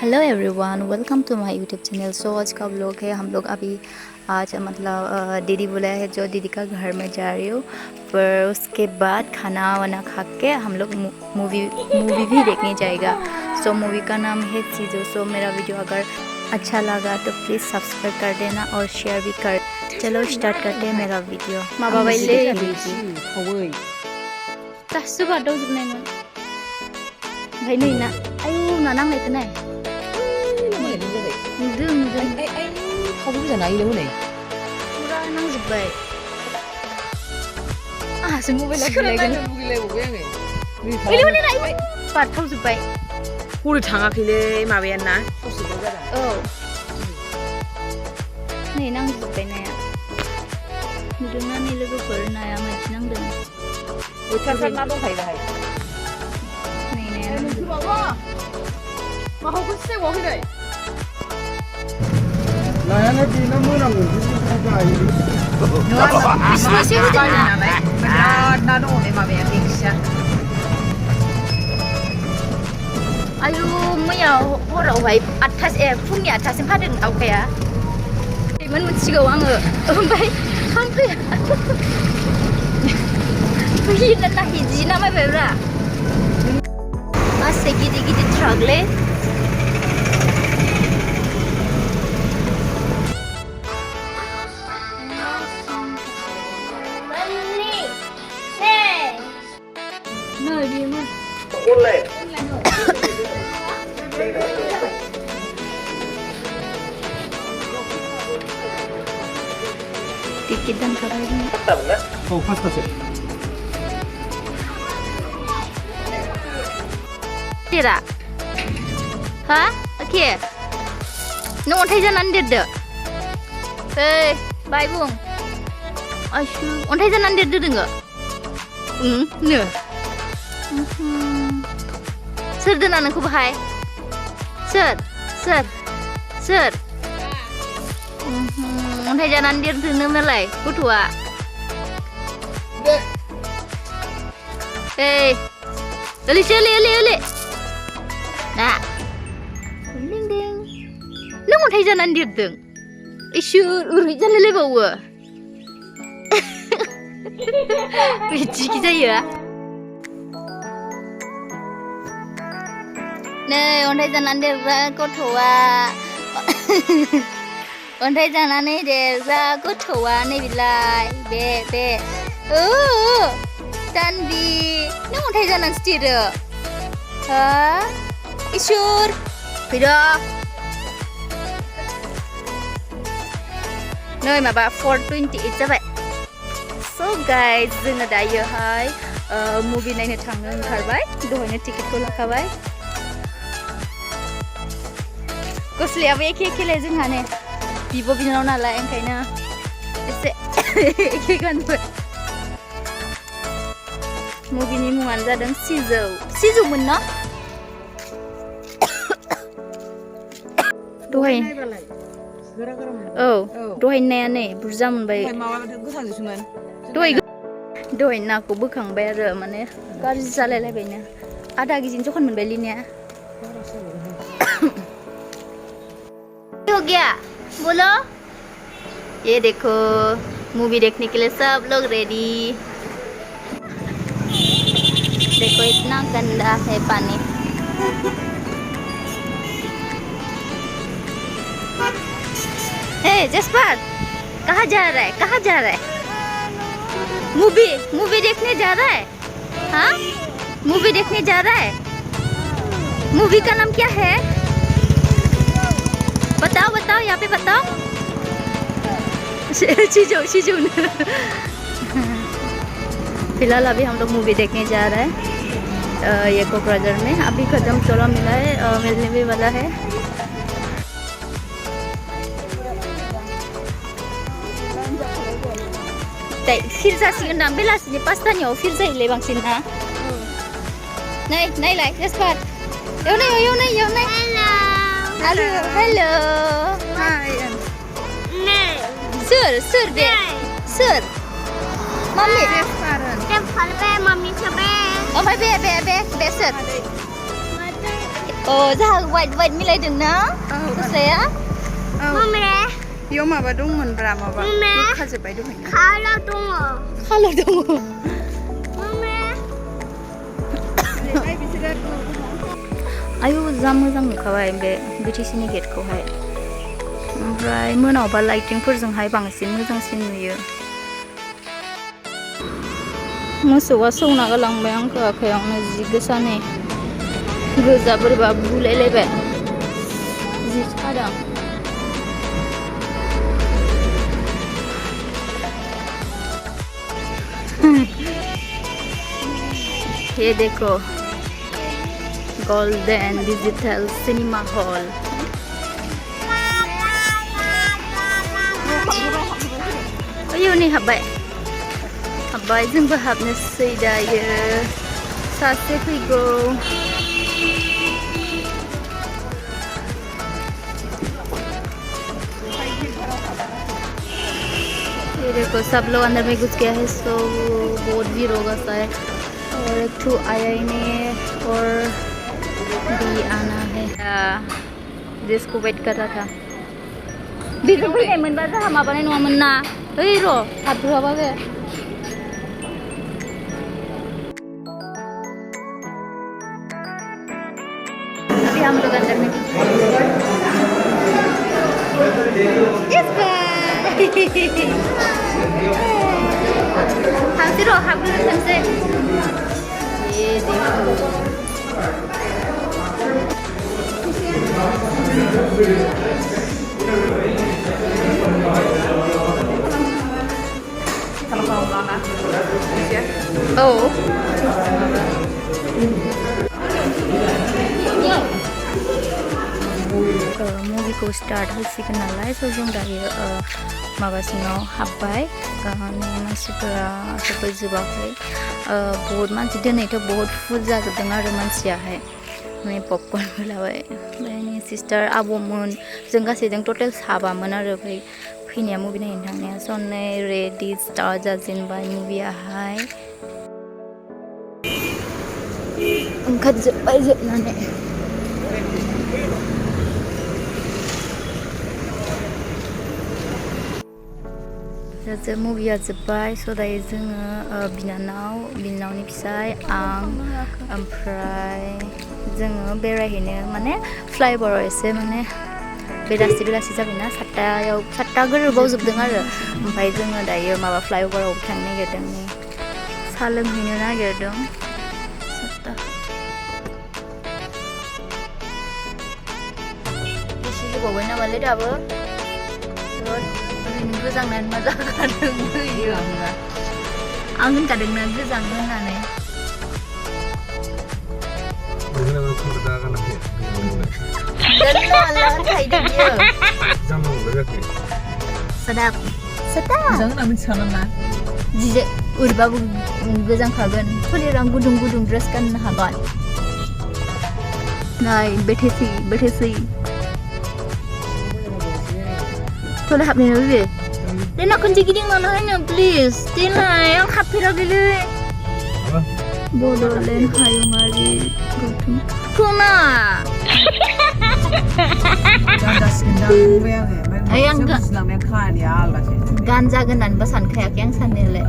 Hello everyone, welcome to माय YouTube channel. सो आज का व्लॉग है। हम लोग अभी आज मतलब दीदी बुलाया है जो दीदी का घर में जा रही हूँ। पर उसके बाद खाना वाना खा के हम लोग मूवी भी देखने जाएगा। सो मूवी का नाम है sijou। सो मेरा वीडियो अगर अच्छा लगा तो प्लीज़ सब्सक्राइब कर देना और शेयर भी कर। चलो स्टार्ट करते हैं मेरा वीडियो। माँ बाबा भाई नहीं ना आयु ना नांनायखौ नाय नुदों खावबो जानो हायो हनै फुरा नांजोब्बाय आहासो मबाइलाव बुलायगोन ओइलै नाय बारथावजोब्बाय हरै थाङाखैलै माबाया ना ससेल' जादों। औ नै नांजोब्बाय नाया नुदोंना नै लोगोफोर नाया मायदि नांदों बोथोरफ्रा ना दंखायो बाहाय नै नाया माखौबो सिनायबावाखै नायानो बेना मोनामो बिसिनिसो होदों ना बिराद ना दङ बे माबाया बेंसिया आयु मैया हरावहाय फुंनि 8थासिम फादों दाउखाया मोनथिगौ आङो ओमफ्राय हांफैया फैयोना हिजि ना माबायब्रा मासे गिदिर गिदिर ट्राकलै tiket dan kabarnya. Oh, 파스타세. Tidak. Hah? Oke. Nung ontai jalan dede. Hei, bijwng. Asyik. Ontai jalan dede enggak? Ne. Ser donan aku bahai. Ser. Ontai jalan dede malai. Kutua. Hei. Oli. Nah. Ding. Nung ontai jalan dede. Isyur uri jalan lebawa. Biji kita ya. Nih, ontai jalan dera kotoa. Ontai jalan dera kotoa nih bilai. Be. Tanbi. Nih ontai jalan setir. Hah? Isyur. Beda. Nih, maba 428 जाबाय. So guys, जोङो दायोहाय movie नायनो थांनो ओंखारबाय। दहायनो टिकेटखौ लाखाबाय। गस्लायाबो एखे जोंहाने बिब' बिनानाव नालाय ओंखायनो एसे एखे गानबाय। मुभिनि मुङानो जादों sijouमोन ना? दहाय औ दहाय नाया नै बुरजा मोनबाय। दहाय नाखौ बोखांबाय आरो माने गाज्रि जालायलायबायनो। आधा केजिनि जखन मोनबाय लिनाया। हो गया बोलो ये देखो मूवी देखने के लिए सब लोग रेडी। देखो इतना गंदा है पानी। हे जसपात कहाँ जा रहा है मूवी देखने जा रहा है। हाँ मूवी देखने जा रहा है। मूवी का नाम क्या है बताओ यहाँ पे बताओ। sijou फिलहाल अभी हम लोग मूवी देखने जा रहे हैं ये कोकराझार में। अभी खत्म चोला मिला है मिलने भी वाला है। फिर जासिगोन दां बेलासिनि 5थानियाव फिर जायोलै बांसिन ना। नै नायलाय जसपात एवनाय हेलो सोर दे सोर मम्मी मम्मी ओमफ्राय बे सोर जोंहा वाइट मिलायदों ना गस्लाया बेयाव माबा दंमोनब्रा माबा खाजोब्बाय दहायनो खालाव दङ आयु जा मोजां नुखाबाय बे बिटिसिनि गेटखौहाय ओमफ्राय मोनावबा लाइटिंफोरजोंहाय बांसिन मोजांसिन नुयो मोसौआ सौना गालांबाय आंखौ आखायावनो जि गोसानि गोजा बोरैबा बुलायलायबाय जि सादों ये देखो गोल्डन डिजिटल सिनेमा हॉल आयौ नै हाबबाय जोंबो हाबनोसै दायो सासे फैगौ ये देखो सब लोग अंदर में घुस गया है सो बहुत भीड़ होगा शायद और एक ठो आया ही नहीं है और भी आना है जिसको वेट कर रहा था बिरु फैनाय मोनबा जाहा माबानाय नङामोन ना ओइ र' हाबथ'आबा बे अभी हम लोग अंदर में हाबसै र' हाबग्रोथोंसै ये देखो मुभिखौ स्टार्ट होसिगोन नालाय स' जों दायो माबा सिङाव हाबबाय मानसिफोरा सफैजोबाखै बहुत मानसि दिनैथ' बहुत फुल जाजोबदों आरो मानसियाहाय नै पपकर्नबो लाबाय ओमफ्राय सिस्टार आब'मोन जों गासैजों टटेल साबामोन आरो ओमफ्राय फैनाया मुभि नायनो थांनाया स' नै रेडि स्टार्ट जाजेनबाय मुभियाहाय ओंखारजोब्बाय जोबनानै मुभिया जोब्बाय स' दायो जोङो बिनानावनि फिसाय आं ओमफ्राय जोङो बेरायहैनो माने फ्लाइओभाराव एसे माने बेलासि जाबायना 7टा गोरोबाव जोबदों आरो ओमफ्राय जोङो दायो माबा फ्लाइओभाराव थांनो नागिरदों साहा लोंहैनो नागिरदों 7टा एसे गोबावबाय नामालै दाबो गोजांनानै मा जाखादों होयो आं होनखादोंना गोजाङो होननानै जिजे उरबाबो गोजांखागोन फोलेराव गुदुं ड्रेस गाननो हागोन नाय बेथेसै थोलाय हाबनाय ना बे देना खनसे गिदिंबावनो होनो प्लिज देनाय आं हाबफेराखैलै बड'लेण्ड हायुङारि गौथुम खोना गानजागोन होननानैबो सानखायाखै आं साननायालाय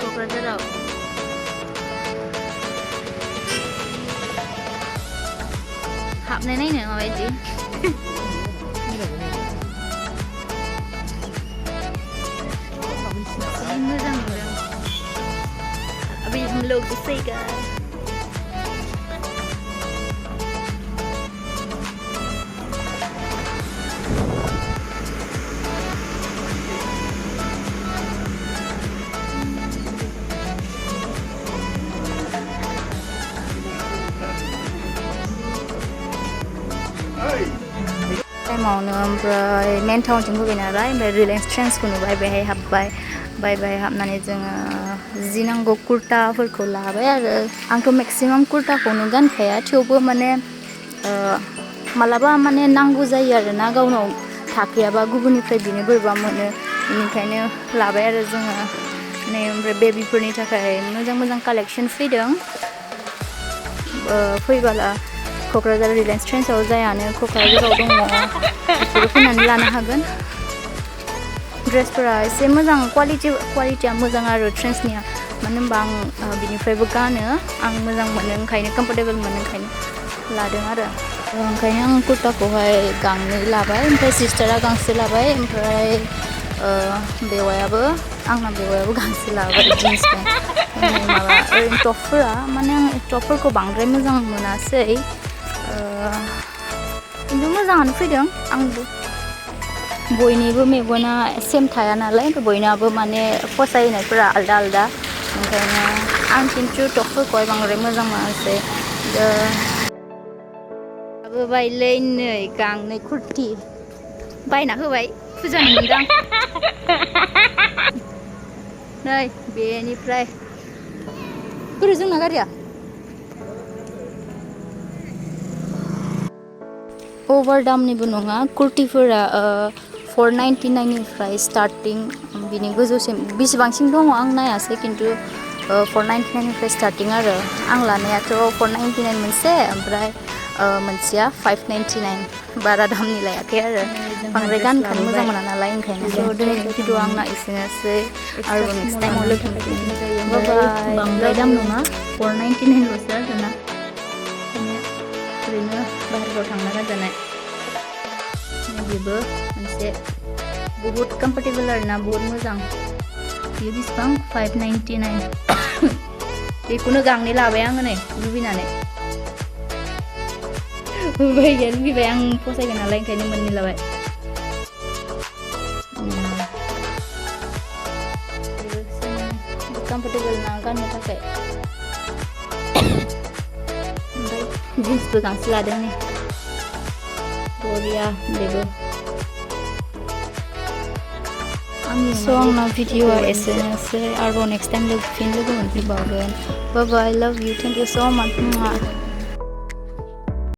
क'क्राझाराव हाबनाय नायनो माबायदि मोजां नुदों अभी हम लोग घुसेगा समावनो ओमफ्राय मेन टाउनथिं फैबाय नालाय ओमफ्राय रिलायन्स ट्रेन्ड्सखौ नुबाय बेहाय हाबबाय बेहाय हाबनानै जोङो जि नांगौ कुर्ताफोरखौ लाबाय आरो आंथ' मेक्सिमाम कुर्ताखौनो गानखाया थेवबो माने मालाबा माने नांगौ जायो आरो ना गावनाव थाखायाबा गुबुननिफ्राय बिनो बोरैबा मोनो बेनिखायनो लाबाय आरो जोङो नै ओमफ्राय बेबिफोरनि थाखाय मोजां मोजां कालेक्सन फैदों फैबाला क'क्राझार रिलायन्स ट्रेन्ड्सआव जायानो क'क्राझाराव दङ बेफोरो फैनानै लानो हागोन ड्रेसफोरा एसे मोजां क्वालिटिया मोजां आरो ट्रेन्ड्सनिया मानो होनबा आं बिनिफ्रायबो गानो आं मोजां मोनो ओंखायनो कम्फर्टेबल मोनो ओंखायनो लादों आरो ओंखायनो आं कुर्ताखौहाय गांनै लाबाय ओमफ्राय सिस्टारा गांसे लाबाय ओमफ्राय बेवायाबो गांसे लाबाय जिन्स पेन्ट माबा ओरैनो टपफोरा माने आं टपफोरखौ बांद्राय मोजां मोनासै खिन्थु मोजाङानो फैदों आंबो बयनिबो मेगना सेम थाया नालाय बयनाबो माने फसायनायफोरा आलदा आलदा ओंखायनो आं खिन्थु टपफोरखौहाय बांद्राय मोजां मोनासै लाबोबायलै नै गांनै कुर्ति बायना होबाय फुजानि मोनदों नै बेनिफ्राय बोरै जोंना गारिया अभार दामनिबो नङा कुर्तिफोरा 499 निफ्राय स्टार्टिं बिनि गोजौसिम बेसेबांसिम दङ आं नायासै खिन्थु 499 निफ्राय स्टार्टिं आरो आं लानायाथ' 499 मोनसे ओमफ्राय मोनसेया 599 बारा दामनि लायाखै आरो बांद्राय गानखानो मोजां मोना नालाय ओंखायनो दिनैनि भिडिअ आंना एसेनोसै आरो नेक्स्ट टाइमाव लोगो मोनफिनगोन बांद्राय दाम नङा 499 ल'सो आरोना ओरैनो बाहेरायाव थांना गानजानाय बेबो मोनसे बहुत कम्फर्टेबल आरोना बहुत मोजां बेयो बेसेबां 599 बेखौनो गांनै लाबाय आङो नै लुबैनानै लुबैबाय आं फसायगोन नालाय ओंखायनो मोननै लाबाय कम्फर्टेबल ना गाननो थाखाय ओमफ्राय जिन्सबो गांसे लादों नै बरिया बेबो आंना भिडिअआ एसेनोसै आरो नेक्स्ट टाइम फिन लोगो मोनफिनबावगोन बाय बाय लाभ इउ थेंक इउ सो माच